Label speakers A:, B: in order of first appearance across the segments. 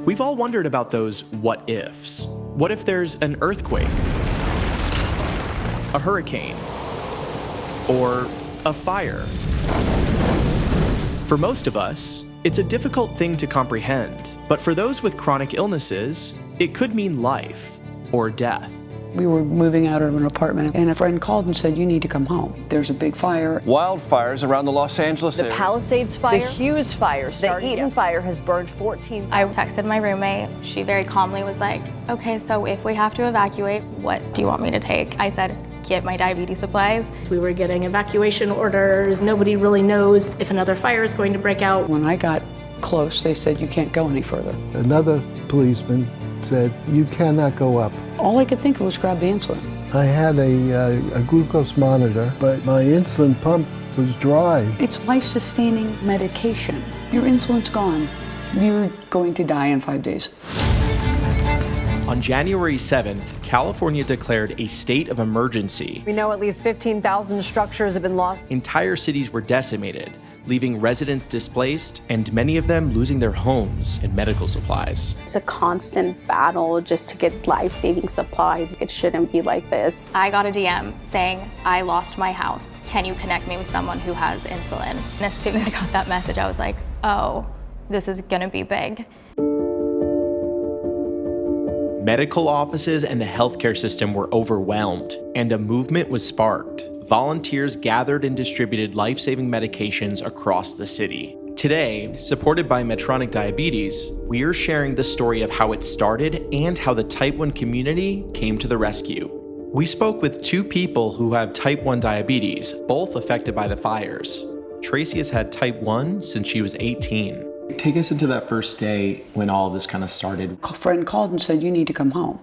A: We've all wondered about those what ifs. What if there's an earthquake, a hurricane, or a fire? For most of us, it's a difficult thing to comprehend, but for those with chronic illnesses, it could mean life or death.
B: We were moving out of an apartment, and a friend called and said, "You need to come home. There's a big fire."
C: Wildfires around the Los Angeles area.
D: The Palisades fire,
E: The Hughes fire,
D: the Eaton fire has burned 14.
F: I texted my roommate. She very calmly was like, "Okay, so if we have to evacuate, what do you want me to take?" I said, "Get my diabetes supplies."
G: We were getting evacuation orders. Nobody really knows if another fire is going to break out.
B: When I got close, they said, "You can't go any further."
H: Another policeman said, "You cannot go up."
B: All I could think of was grab the insulin.
H: I had a glucose monitor, but my insulin pump was dry.
B: It's life-sustaining medication. Your insulin's gone. You're going to die in 5 days.
A: On January 7th, California declared a state of emergency.
E: We know at least 15,000 structures have been lost.
A: Entire cities were decimated, leaving residents displaced and many of them losing their homes and medical supplies.
I: It's a constant battle just to get life-saving supplies. It shouldn't be like this.
F: I got a DM saying, "I lost my house. Can you connect me with someone who has insulin?" And as soon as I got that message, I was like, oh, this is gonna be big.
A: Medical offices and the healthcare system were overwhelmed, and a movement was sparked. Volunteers gathered and distributed life-saving medications across the city. Today, supported by Medtronic Diabetes, we're sharing the story of how it started and how the Type 1 community came to the rescue. We spoke with two people who have Type 1 diabetes, both affected by the fires. Tracy has had Type 1 since she was 18.
J: Take us into that first day when all of this kind of started.
B: A friend called and said, "You need to come home.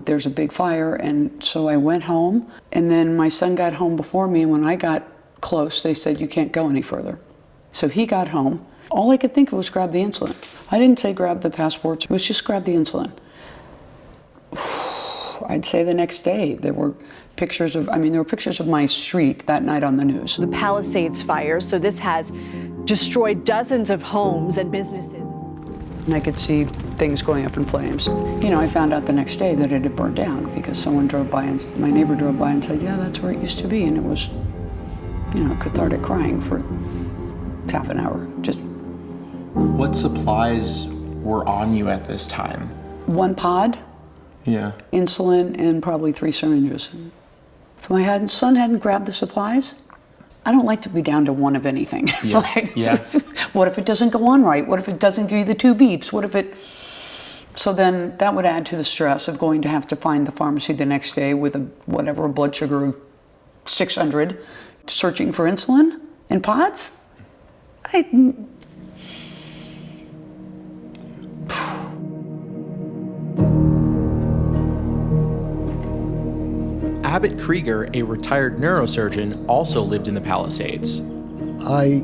B: There's a big fire." And so I went home, and then my son got home before me, and when I got close, they said, "You can't go any further." So he got home. All I could think of was grab the insulin. I didn't say grab the passports, it was just grab the insulin. I'd say the next day there were pictures of my street that night on the news.
E: The Palisades fire, so this has destroyed dozens of homes and businesses.
B: And I could see things going up in flames. You know, I found out the next day that it had burned down because someone drove by and my neighbor drove by and said, "Yeah, that's where it used to be." And it was, cathartic crying for half an hour. Just.
J: What supplies were on you at this time?
B: One pod,
J: Yeah.
B: insulin, and probably 3 syringes. If my son hadn't grabbed the supplies, I don't like to be down to one of anything.
J: Yeah.
B: What if it doesn't go on right? What if it doesn't give you the 2 beeps? What if it... So then that would add to the stress of going to have to find the pharmacy the next day with a blood sugar of 600, searching for insulin and pods.
A: Abbott Krieger, a retired neurosurgeon, also lived in the Palisades.
H: I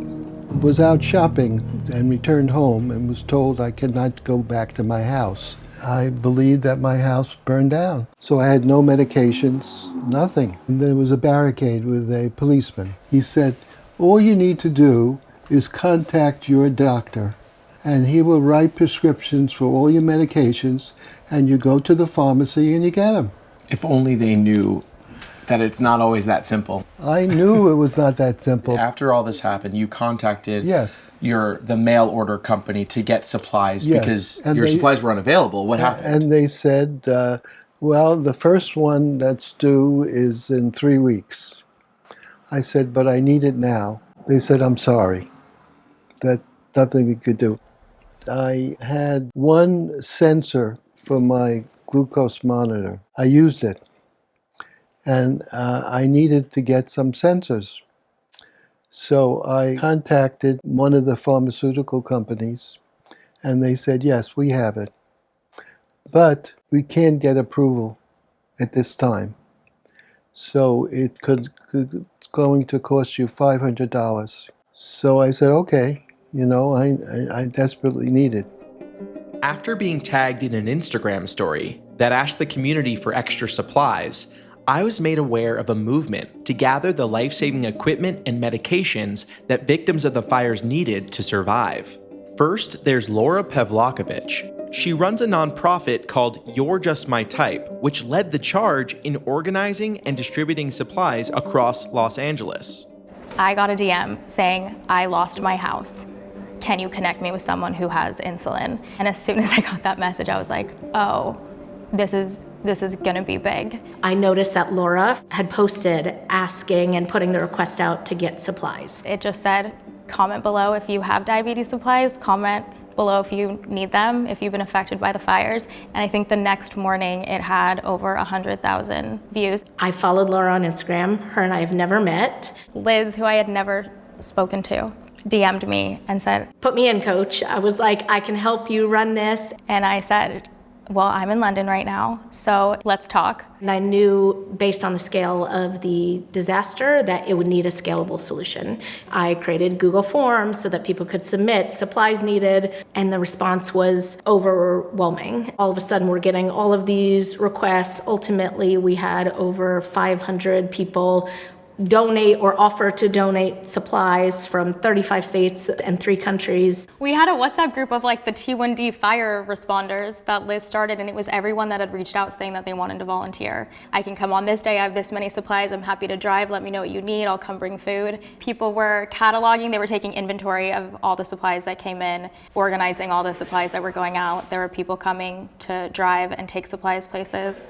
H: was out shopping and returned home and was told I could not go back to my house. I believed that my house burned down. So I had no medications, nothing. And there was a barricade with a policeman. He said, "All you need to do is contact your doctor, and he will write prescriptions for all your medications, and you go to the pharmacy and you get them."
J: If only they knew that it's not always that simple.
H: I knew it was not that simple.
J: After all this happened, you contacted
H: Yes.
J: the mail order company to get supplies
H: Yes.
J: because
H: And
J: your
H: they-
J: supplies were unavailable. What happened?
H: And they said, well, the first one that's due is in 3 weeks. I said, "But I need it now." They said, "I'm sorry. That nothing we could do." I had one sensor for my glucose monitor. I used it. And I needed to get some sensors. So I contacted one of the pharmaceutical companies, and they said, "Yes, we have it. But we can't get approval at this time. So it's going to cost you $500. So I said, "Okay, I desperately need it."
A: After being tagged in an Instagram story that asked the community for extra supplies, I was made aware of a movement to gather the life-saving equipment and medications that victims of the fires needed to survive. First, there's Laura Pavlakovich. She runs a nonprofit called You're Just My Type, which led the charge in organizing and distributing supplies across Los Angeles.
F: I got a DM saying, I lost my house. Can you connect me with someone who has insulin? And as soon as I got that message, I was like, oh, this is gonna be big.
G: I noticed that Laura had posted asking and putting the request out to get supplies.
F: It just said, comment below if you have diabetes supplies, comment below if you need them, if you've been affected by the fires. And I think the next morning it had over 100,000 views.
G: I followed Laura on Instagram. Her and I have never met.
F: Liz, who I had never spoken to, DM'd me and said,
G: put me in, coach. I was like, I can help you run this.
F: And I said, well, I'm in London right now, so let's talk.
G: And I knew based on the scale of the disaster that it would need a scalable solution. I created Google Forms so that people could submit supplies needed, and the response was overwhelming. All of a sudden, we're getting all of these requests. Ultimately, we had over 500 people donate or offer to donate supplies from 35 states and 3 countries.
F: We had a WhatsApp group of like the T1D fire responders that Liz started, and it was everyone that had reached out saying that they wanted to volunteer. I can come on this day, I have this many supplies, I'm happy to drive, let me know what you need, I'll come bring food. People were cataloging, they were taking inventory of all the supplies that came in, organizing all the supplies that were going out. There were people coming to drive and take supplies places.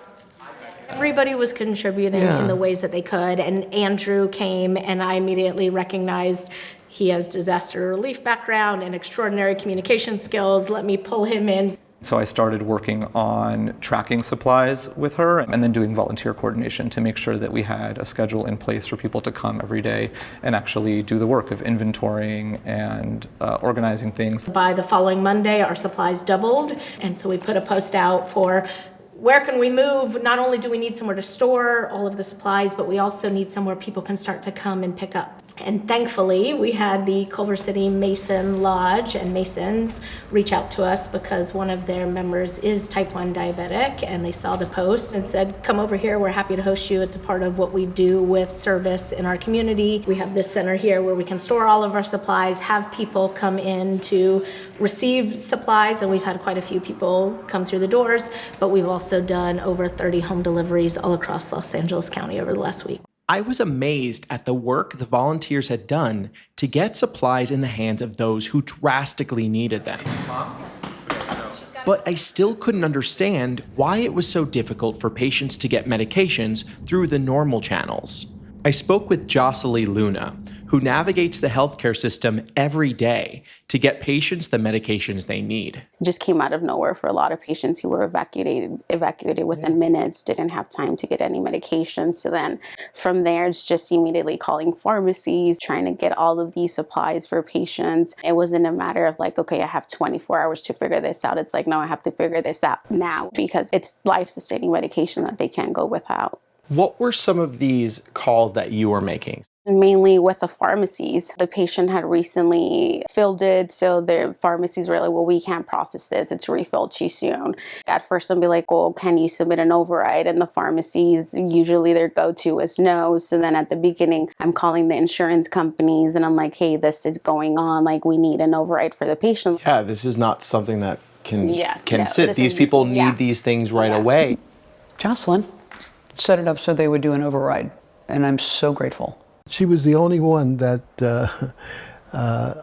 G: Everybody was contributing in the ways that they could, and Andrew came, and I immediately recognized he has disaster relief background and extraordinary communication skills. Let me pull him in.
K: So I started working on tracking supplies with her and then doing volunteer coordination to make sure that we had a schedule in place for people to come every day and actually do the work of inventorying and organizing things.
G: By the following Monday, our supplies doubled, and so we put a post out for where can we move? Not only do we need somewhere to store all of the supplies, but we also need somewhere people can start to come and pick up. And thankfully, we had the Culver City Mason Lodge and Masons reach out to us because one of their members is type 1 diabetic, and they saw the post and said, come over here, we're happy to host you. It's a part of what we do with service in our community. We have this center here where we can store all of our supplies, have people come in to receive supplies, and we've had quite a few people come through the doors, but we've also done over 30 home deliveries all across Los Angeles County over the last week.
A: I was amazed at the work the volunteers had done to get supplies in the hands of those who drastically needed them. But I still couldn't understand why it was so difficult for patients to get medications through the normal channels. I spoke with Jocelyn Luna, who navigates the healthcare system every day to get patients the medications they need.
I: It just came out of nowhere for a lot of patients who were evacuated within minutes, didn't have time to get any medication. So then from there, it's just immediately calling pharmacies, trying to get all of these supplies for patients. It wasn't a matter of like, okay, I have 24 hours to figure this out. It's like, no, I have to figure this out now because it's life-sustaining medication that they can't go without.
J: What were some of these calls that you were making?
I: Mainly with the pharmacies. The patient had recently filled it, so the pharmacies were like, well, we can't process this. It's refilled too soon. At first, they'll be like, well, can you submit an override? And the pharmacies, usually their go-to is no. So then at the beginning, I'm calling the insurance companies and I'm like, hey, this is going on. Like, we need an override for the patient.
J: Yeah, this is not something that can sit.
I: These
J: people need these things right away.
B: Jocelyn set it up so they would do an override, and I'm so grateful.
H: She was the only one that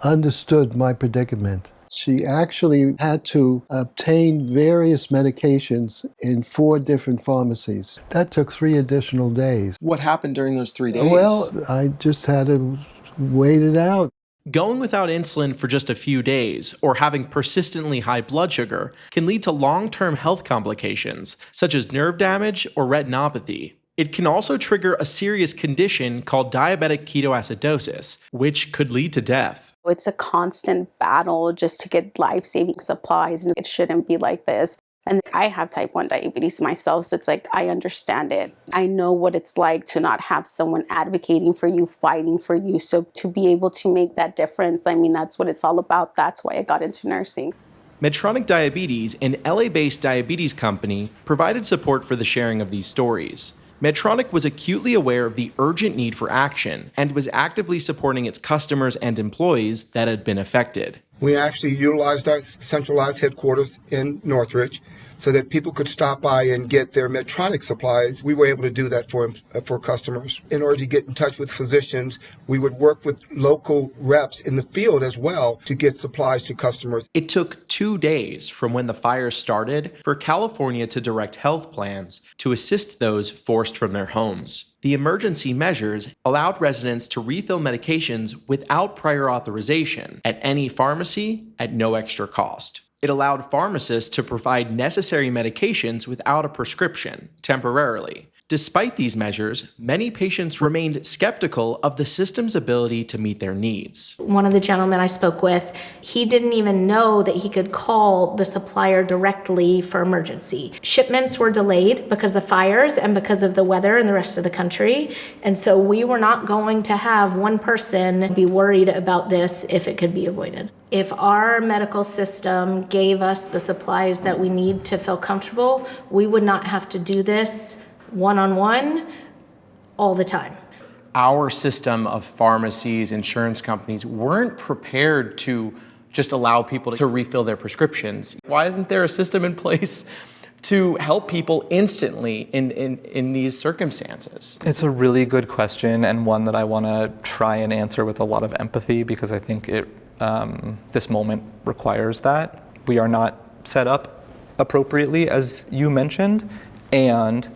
H: understood my predicament. She actually had to obtain various medications in 4 different pharmacies. That took 3 additional days.
J: What happened during those 3 days?
H: Well, I just had to wait it out.
A: Going without insulin for just a few days or having persistently high blood sugar can lead to long-term health complications, such as nerve damage or retinopathy. It can also trigger a serious condition called diabetic ketoacidosis, which could lead to death.
I: It's a constant battle just to get life-saving supplies, and it shouldn't be like this. And I have type 1 diabetes myself, so it's like I understand it. I know what it's like to not have someone advocating for you, fighting for you. So to be able to make that difference, I mean, that's what it's all about. That's why I got into nursing.
A: Medtronic Diabetes, an LA-based diabetes company, provided support for the sharing of these stories. Medtronic was acutely aware of the urgent need for action and was actively supporting its customers and employees that had been affected.
L: We actually utilized our centralized headquarters in Northridge so that people could stop by and get their Medtronic supplies. We were able to do that for customers. In order to get in touch with physicians, we would work with local reps in the field as well to get supplies to customers.
A: It took 2 days from when the fire started for California to direct health plans to assist those forced from their homes. The emergency measures allowed residents to refill medications without prior authorization at any pharmacy at no extra cost. It allowed pharmacists to provide necessary medications without a prescription, temporarily. Despite these measures, many patients remained skeptical of the system's ability to meet their needs.
G: One of the gentlemen I spoke with, he didn't even know that he could call the supplier directly for emergency. Shipments were delayed because of the fires and because of the weather in the rest of the country. And so we were not going to have one person be worried about this if it could be avoided. If our medical system gave us the supplies that we need to feel comfortable, we would not have to do this one-on-one all the time.
A: Our system of pharmacies, insurance companies weren't prepared to just allow people to refill their prescriptions. Why isn't there a system in place to help people instantly in these circumstances?
K: It's a really good question, and one that I want to try and answer with a lot of empathy, because I think this moment requires that. We are not set up appropriately, as you mentioned, and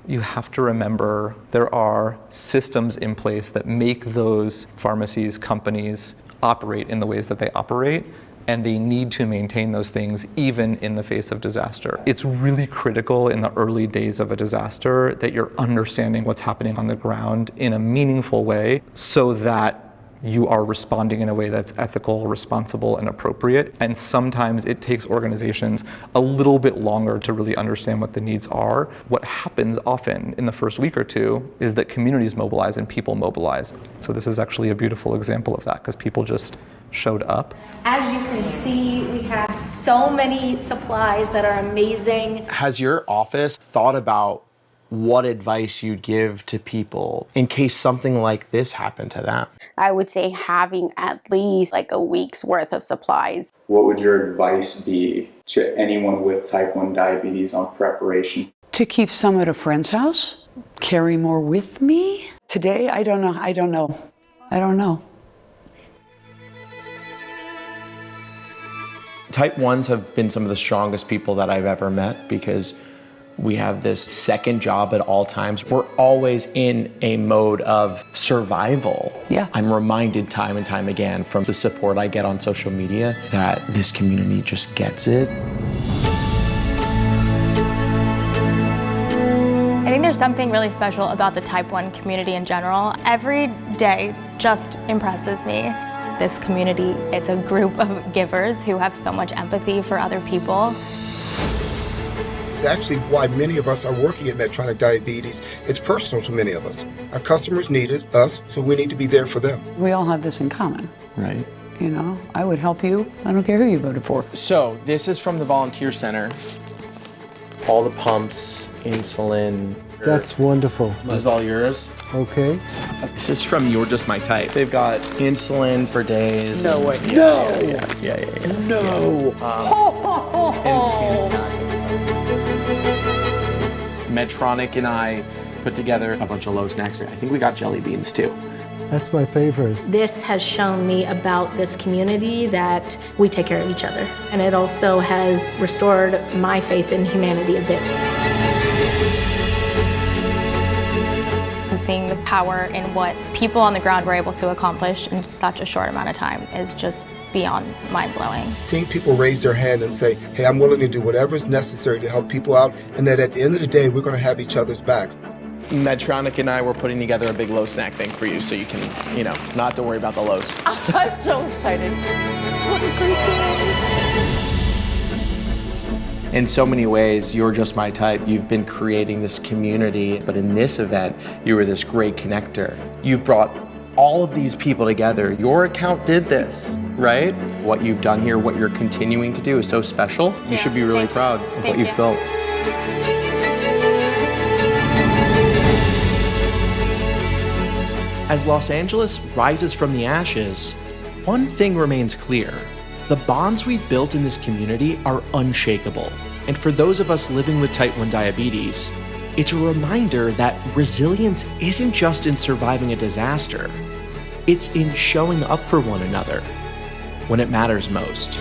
K: you have to remember there are systems in place that make those pharmacies, companies operate in the ways that they operate, and they need to maintain those things even in the face of disaster. It's really critical in the early days of a disaster that you're understanding what's happening on the ground in a meaningful way so that you are responding in a way that's ethical, responsible, and appropriate. And sometimes it takes organizations a little bit longer to really understand what the needs are. What happens often in the first week or two is that communities mobilize and people mobilize. So this is actually a beautiful example of that, because people just showed up.
G: As you can see, we have so many supplies that are amazing.
A: Has your office thought about what advice you'd give to people in case something like this happened to them?
I: I would say having at least like a week's worth of supplies.
M: What would your advice be to anyone with type 1 diabetes on preparation?
B: To keep some at a friend's house, carry more with me. Today, I don't know.
A: Type 1s have been some of the strongest people that I've ever met, because we have this second job at all times. We're always in a mode of survival.
B: Yeah.
A: I'm reminded time and time again from the support I get on social media that this community just gets it.
F: I think there's something really special about the type 1 community in general. Every day just impresses me. This community, it's a group of givers who have so much empathy for other people.
L: It's actually why many of us are working at Medtronic Diabetes. It's personal to many of us. Our customers needed us, so we need to be there for them.
B: We all have this in common.
A: Right.
B: You know, I would help you. I don't care who you voted for.
A: So this is from the volunteer center. All the pumps, insulin.
H: That's wonderful.
A: This is all yours.
H: Okay.
A: This is from You're Just My Type. They've got insulin for days.
B: No way.
A: Yeah,
B: No.
A: Yeah.
B: No.
A: And skin attack. Medtronic and I put together a bunch of low snacks. I think we got jelly beans too.
H: That's my favorite.
G: This has shown me about this community that we take care of each other. And it also has restored my faith in humanity a bit.
F: Seeing the power in what people on the ground were able to accomplish in such a short amount of time is just beyond mind-blowing.
L: Seeing people raise their hand and say, hey, I'm willing to do whatever is necessary to help people out, and that at the end of the day, we're going to have each other's backs.
A: Medtronic and I were putting together a big low snack thing for you so you can, not have to worry about the lows.
B: I'm so excited. What a great day.
A: In so many ways, You're Just My Type. You've been creating this community, but in this event, you were this great connector. You've brought all of these people together. Your account did this, right? What you've done here, what you're continuing to do is so special. You should be really proud of what you've built. As Los Angeles rises from the ashes, one thing remains clear. The bonds we've built in this community are unshakable. And for those of us living with type 1 diabetes, it's a reminder that resilience isn't just in surviving a disaster. It's in showing up for one another when it matters most.